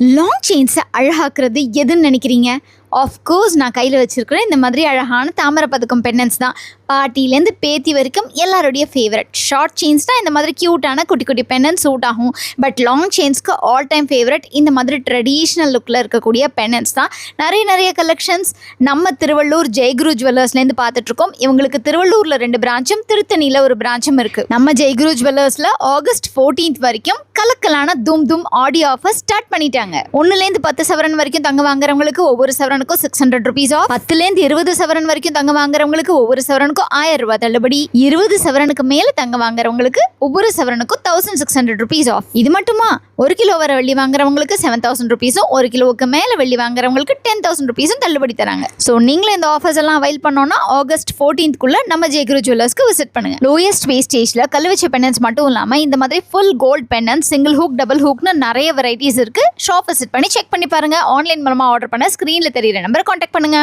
Long செயின்ஸை அழகாக்குறது எதுன்னு நினைக்கிறீங்க? Of course நான் கையில் வச்சுருக்கிறேன் இந்த மாதிரி அழகான தாமரை பதக்கம் பெண்டன்ஸ் தான். பாட்டிலேருந்து பேத்தி வரைக்கும் எல்லாருடைய ஃபேவரட். ஷார்ட் செயின்ஸ் தான் இந்த மாதிரி க்யூட்டான குட்டி குட்டி பெண்டன்ஸ் சூட் ஆகும். பட் லாங் செயின்ஸ்க்கு ஆல் டைம் ஃபேவரட் இந்த மாதிரி ட்ரெடிஷ்னல் லுக்கில் இருக்கக்கூடிய பெண்டன்ஸ் தான். நிறைய கலெக்ஷன்ஸ் நம்ம திருவள்ளூர் ஜெயகுரு ஜுவல்லர்ஸ்லேருந்து பார்த்துட்ருக்கோம். இவங்களுக்கு திருவள்ளூரில் 2 பிரான்ச்சும் திருத்தணியில் ஒரு பிரான்ச்சும் இருக்குது. நம்ம ஜெயகுரு ஜுவல்லர்ஸில் ஆகஸ்ட் 14th வரைக்கும் கலக்கலான தூம் ஆடி ஆஃபர் ஸ்டார்ட் பண்ணிட்டாங்க. 1லேருந்து 10 சவரன் வரைக்கும் தங்க வாங்குறவங்களுக்கு ஒவ்வொரு சவரனுக்கும் 600 rupees ஆஃப். 10லேருந்து 20 சவரன் வரைக்கும் தங்க வாங்குறவங்களுக்கு ஒவ்வொரு சவரனுக்கும் 1000 ரூபாய் தள்ளுபடி. 20 சவரனுக்கு மேல தங்க வாங்குறவங்களுக்கு ஒவ்வொரு சவரனுக்கும் 1600 rupees ஆஃப். இது மட்டுமா, 1 கிலோ வர வெள்ளி வாங்குறவங்களுக்கு 7000 rupees, 1 கிலோவுக்கு மேல வெள்ளி வாங்குறவங்களுக்கு 10,000 rupees தள்ளுபடி தராங்க. ஸோ நீங்களும் இந்த ஆஃபர்ஸ் எல்லாம் அவைல் பண்ணோம்னா ஆகஸ்ட் 14th நம்ம ஜெயகுரு ஜுவல்லர்ஸ்க்கு விசிட் பண்ணுங்க. லோயஸ்ட் வேஸ்டேஜ்ல கல்வெச்ச பெண்டன்ஸ் மட்டும் இல்லாம இந்த மாதிரி full gold pendants, single hook, double ஹூக்னு நிறைய வெரைட்டிஸ் இருக்கு. ஷாப் விசிட் பண்ணி செக் பண்ணி பாருங்க. ஆன்லைன் மூலமா ஆர்டர் பண்ண ஸ்கிரீன்ல தெரியுற நம்பரை கான்டாக்ட் பண்ணுங்க.